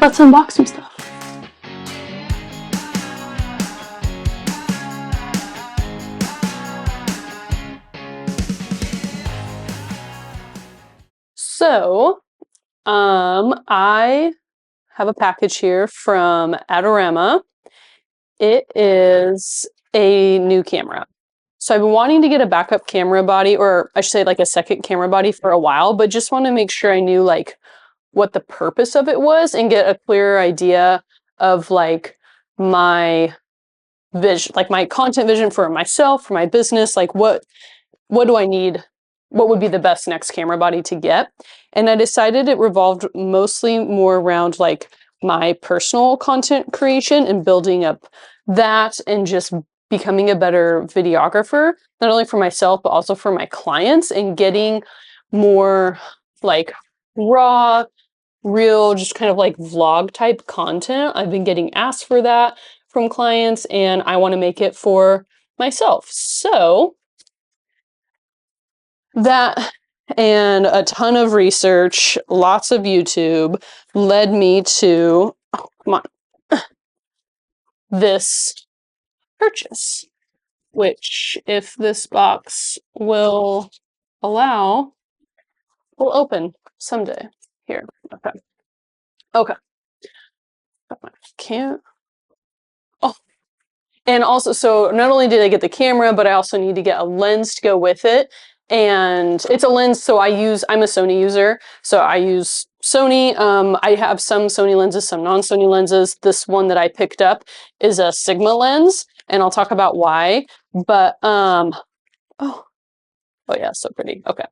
Let's unbox some stuff. So, I have a package here from Adorama. It is a new camera. So I've been wanting to get a backup camera body, or I should say like a second camera body for a while, but just want to make sure I knew like what the purpose of it was and get a clearer idea of like my vision, like my content vision for myself, for my business, like what do I need? What would be the best next camera body to get? And I decided it revolved mostly more around like my personal content creation and building up that and just becoming a better videographer, not only for myself, but also for my clients, and getting more like raw, real, just kind of like vlog type content. I've been getting asked for that from clients, and I want to make it for myself. So that and a ton of research, lots of YouTube, led me to, oh, come on, this purchase, which, if this box will allow, will open someday. Here, okay. Okay. Can't. Oh, and also, so not only did I get the camera, but I also need to get a lens to go with it. And it's a lens, so I'm a Sony user, so I use Sony. I have some Sony lenses, some non-Sony lenses. This one that I picked up is a Sigma lens, and I'll talk about why. But, oh yeah, so pretty, okay.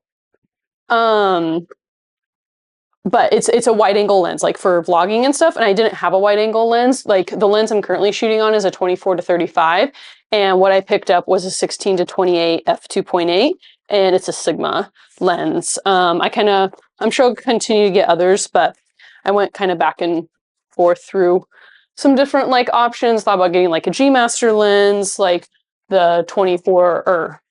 But it's a wide angle lens, like for vlogging and stuff, and I didn't have a wide angle lens. Like the lens I'm currently shooting on is a 24-35, and what I picked up was a 16-28 f2.8, and it's a Sigma lens. I'm sure I'll continue to get others, but I went kind of back and forth through some different like options, thought about getting like a G Master lens, like the 24 or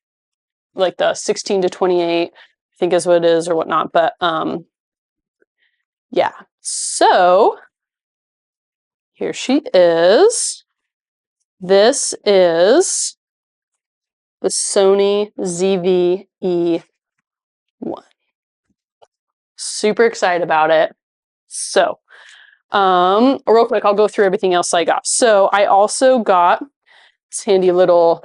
like the 16-28, I think is what it is or whatnot, but yeah, so here she is. This is the Sony ZV-E1. Super excited about it. So, real quick, I'll go through everything else I got. So I also got this handy little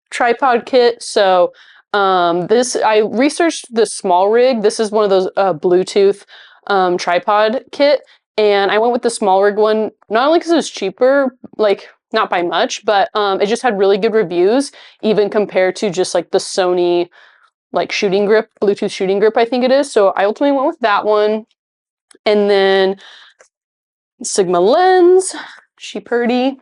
tripod kit. So I researched the SmallRig. This is one of those Bluetooth tripod kit, and I went with the SmallRig one, not only because it was cheaper, like not by much, but it just had really good reviews, even compared to just like the Sony like shooting grip, Bluetooth shooting grip, I think it is. So I ultimately went with that one. And then Sigma lens, she pretty.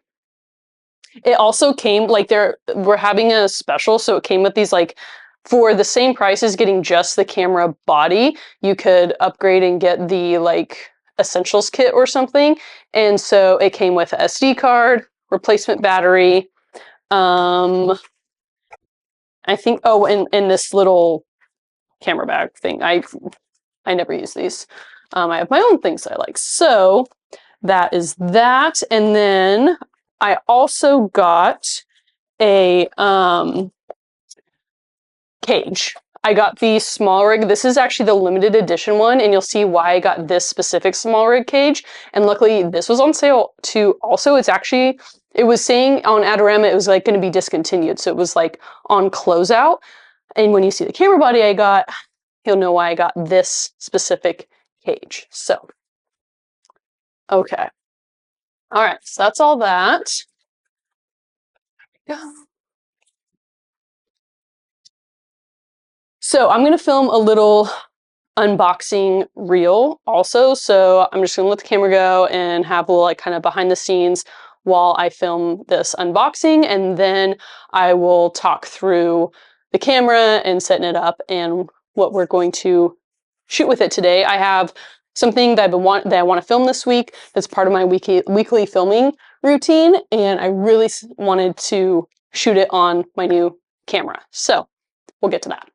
It also came, like we're having a special, so it came with these like, for the same price as getting just the camera body, you could upgrade and get the like essentials kit or something. And so it came with a SD card, replacement battery, I think, oh, and this little camera bag thing. I never use these. I have my own things I like. So that is that. And then I also got a cage. I got the SmallRig. This is actually the limited edition one, and you'll see why I got this specific SmallRig cage. And luckily, this was on sale too. Also, it was saying on Adorama it was like going to be discontinued, so it was like on closeout. And when you see the camera body I got, you'll know why I got this specific cage. So, okay. All right, so that's all that. There we go. So I'm going to film a little unboxing reel also. So I'm just going to let the camera go and have a little like kind of behind the scenes while I film this unboxing. And then I will talk through the camera and setting it up and what we're going to shoot with it today. I have something that I want to film this week that's part of my weekly filming routine, and I really wanted to shoot it on my new camera. So we'll get to that.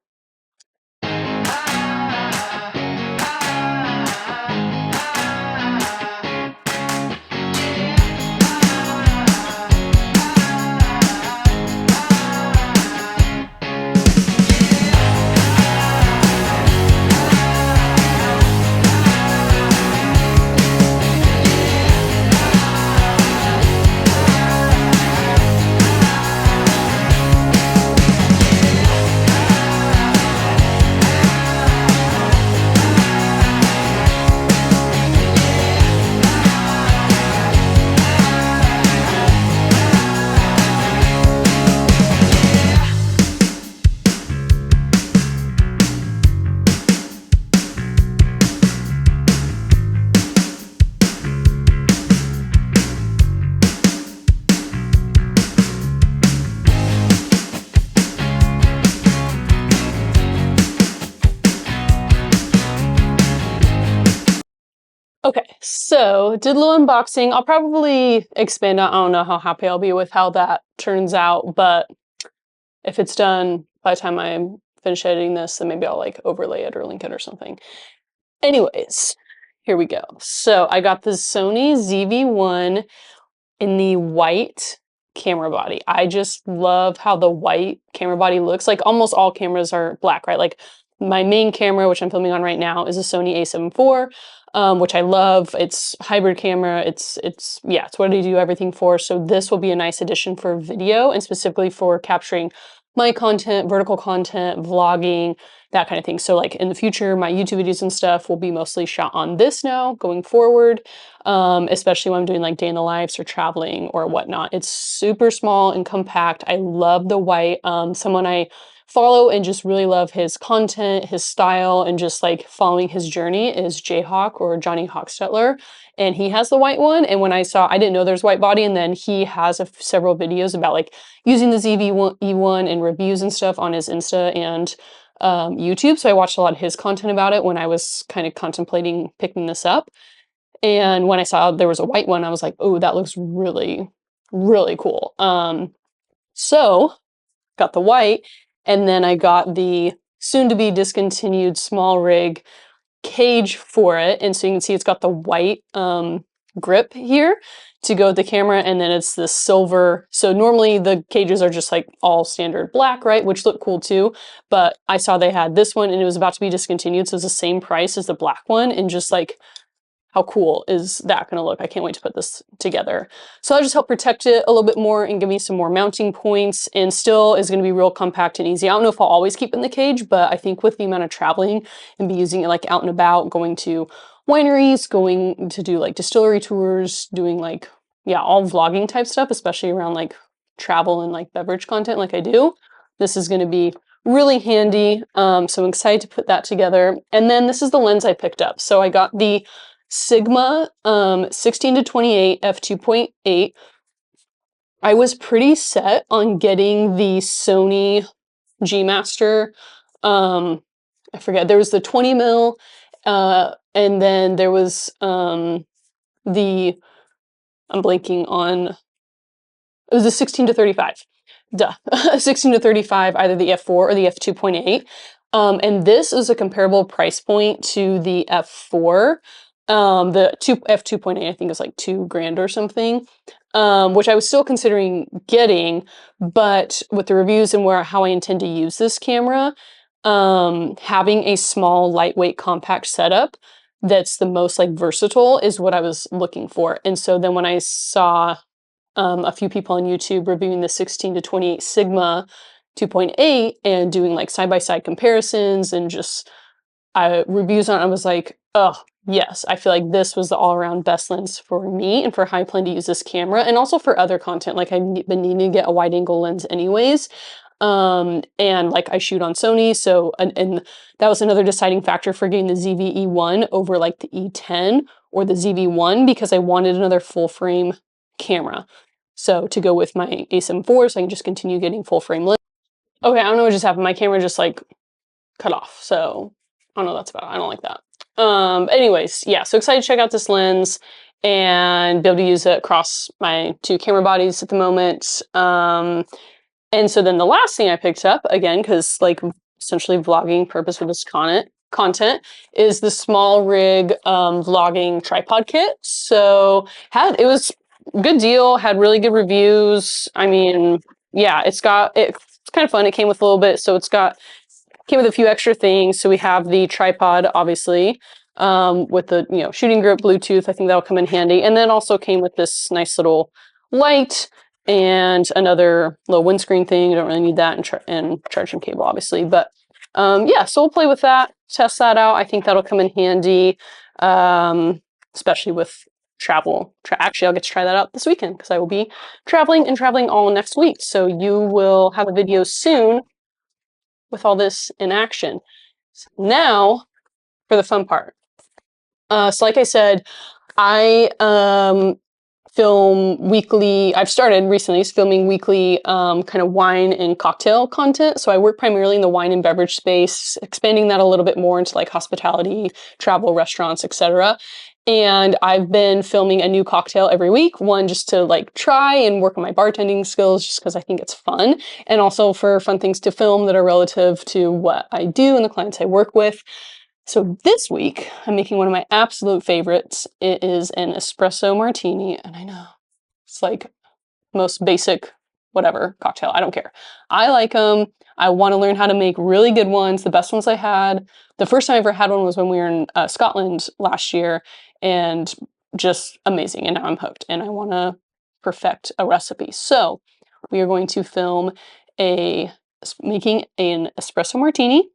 Okay, so did a little unboxing. I'll probably expand on, I don't know how happy I'll be with how that turns out, but if it's done by the time I finish editing this, then maybe I'll like overlay it or link it or something. Anyways, here we go. So I got the Sony ZV-E1 in the white camera body. I just love how the white camera body looks. Like almost all cameras are black, right? Like my main camera, which I'm filming on right now, is a Sony a7 IV, which I love. It's hybrid camera. It's what I do everything for. So this will be a nice addition for video and specifically for capturing my content, vertical content, vlogging, that kind of thing. So like in the future, my YouTube videos and stuff will be mostly shot on this now going forward, especially when I'm doing like day in the lives or traveling or whatnot. It's super small and compact. I love the white. Someone I follow and just really love his content, his style, and just like following his journey is Jayhawk or Johnny Hawkstetler. And he has the white one. And when I didn't know there's white body. And then he has several videos about like using the ZV-E1 and reviews and stuff on his Insta and YouTube. So I watched a lot of his content about it when I was kind of contemplating picking this up. And when I saw there was a white one, I was like, oh, that looks really, really cool. So got the white, and then I got the soon to be discontinued SmallRig cage for it. And so you can see it's got the white grip here to go with the camera, and then it's the silver. So normally the cages are just like all standard black, right? Which look cool too. But I saw they had this one and it was about to be discontinued. So it's the same price as the black one, and just like, how cool is that going to look? I can't wait to put this together. So I'll just help protect it a little bit more and give me some more mounting points, and still is going to be real compact and easy. I don't know if I'll always keep it in the cage, but I think with the amount of traveling and be using it like out and about, going to wineries, going to do like distillery tours, doing like, yeah, all vlogging type stuff, especially around like travel and like beverage content like I do, this is going to be really handy. So I'm excited to put that together. And then this is the lens I picked up. So I got the Sigma 16-28 f2.8. I was pretty set on getting the Sony G Master. I forget, there was the 20 mil, and then there was I'm blanking on, it was the 16-35. Duh. 16-35, either the f4 or the f2.8. And this is a comparable price point to the f4. The f2.8, I think, is like $2,000 or something, which I was still considering getting, but with the reviews and how I intend to use this camera, having a small, lightweight, compact setup that's the most like versatile is what I was looking for. And so then when I saw a few people on YouTube reviewing the 16-28 Sigma 2.8 and doing like side-by-side comparisons and just reviews on it, I was like, oh, yes, I feel like this was the all-around best lens for me and for how I plan to use this camera, and also for other content. Like I've been needing to get a wide-angle lens anyways, and like I shoot on Sony, so and that was another deciding factor for getting the ZV-E1 over like the E10 or the ZV-1, because I wanted another full-frame camera. So to go with my a7 IV, so I can just continue getting full-frame lens. Okay, I don't know what just happened. My camera just like cut off, so I don't know what that's about. I don't like that. Anyways, yeah, so excited to check out this lens and be able to use it across my two camera bodies at the moment. And so then the last thing I picked up, again, because like essentially vlogging purpose for this content, is the SmallRig Vlogging Tripod Kit. So it was a good deal, had really good reviews. I mean, yeah, it's kind of fun. It came with a little bit, so came with a few extra things. So we have the tripod, obviously, with the shooting grip, Bluetooth. I think that'll come in handy. And then also came with this nice little light and another little windscreen thing. You don't really need that, and charging cable, obviously. But yeah, so we'll play with that, test that out. I think that'll come in handy, especially with travel. Actually, I'll get to try that out this weekend because I will be traveling all next week. So you will have a video soon with all this in action. So now for the fun part. So like I said, I film weekly. I've started recently filming weekly kind of wine and cocktail content. So I work primarily in the wine and beverage space, expanding that a little bit more into like hospitality, travel, restaurants, etc. And I've been filming a new cocktail every week, one just to like try and work on my bartending skills just because I think it's fun, and also for fun things to film that are relative to what I do and the clients I work with. So this week, I'm making one of my absolute favorites. It is an espresso martini, and I know it's like most basic, whatever, cocktail. I don't care. I like them. I want to learn how to make really good ones. The best ones I had, the first time I ever had one was when we were in Scotland last year, and just amazing. And now I'm hooked, and I want to perfect a recipe. So we are going to film making an espresso martini.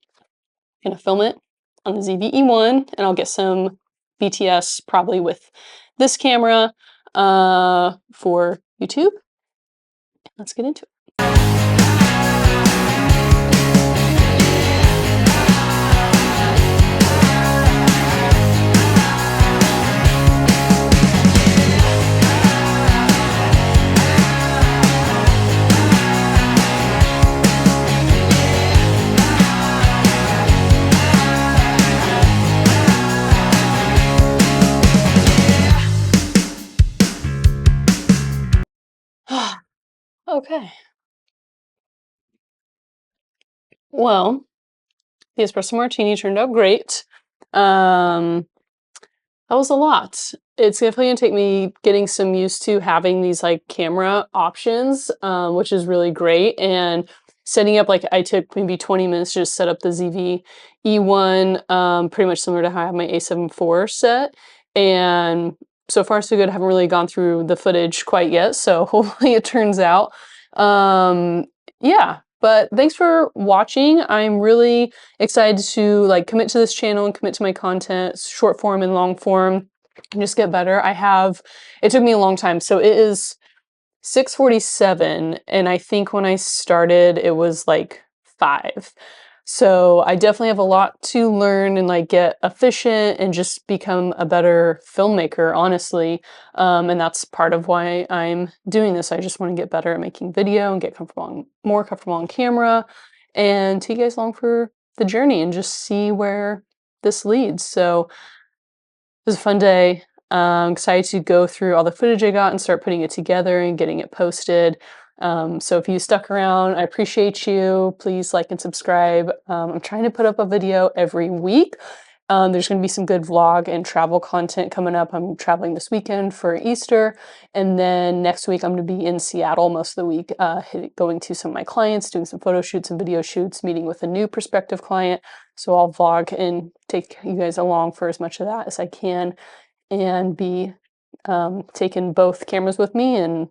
I'm gonna film it on the ZV-E1, and I'll get some BTS probably with this camera for YouTube. Let's get into it. Okay. Well, the espresso martini turned out great. That was a lot. It's definitely gonna take me getting some used to having these like camera options, which is really great. And setting up, like I took maybe 20 minutes to just set up the ZV-E1, pretty much similar to how I have my A7 IV set. And so far so good. I haven't really gone through the footage quite yet, so hopefully it turns out. Yeah, but thanks for watching. I'm really excited to like commit to this channel and commit to my content, short form and long form, and just get better. It took me a long time. So it is 6:47, and I think when I started it was like 5. So I definitely have a lot to learn and like get efficient and just become a better filmmaker, honestly. And that's part of why I'm doing this. I just want to get better at making video and get more comfortable on camera, and take you guys along for the journey and just see where this leads. So it was a fun day. I'm excited to go through all the footage I got and start putting it together and getting it posted. So if you stuck around, I appreciate you. Please like and subscribe. I'm trying to put up a video every week. There's going to be some good vlog and travel content coming up. I'm traveling this weekend for Easter, and then next week I'm going to be in Seattle most of the week, going to some of my clients, doing some photo shoots and video shoots, meeting with a new prospective client. So I'll vlog and take you guys along for as much of that as I can, and be taking both cameras with me, and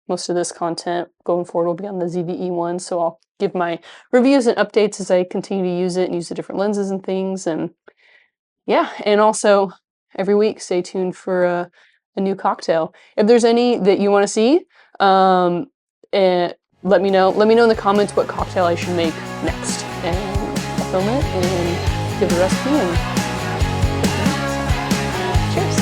most of this content going forward will be on the ZV-E1, so I'll give my reviews and updates as I continue to use it and use the different lenses and things. And yeah, and also every week stay tuned for a new cocktail. If there's any that you want to see, and let me know. Let me know in the comments what cocktail I should make next, and I'll film it and give the recipe. And cheers.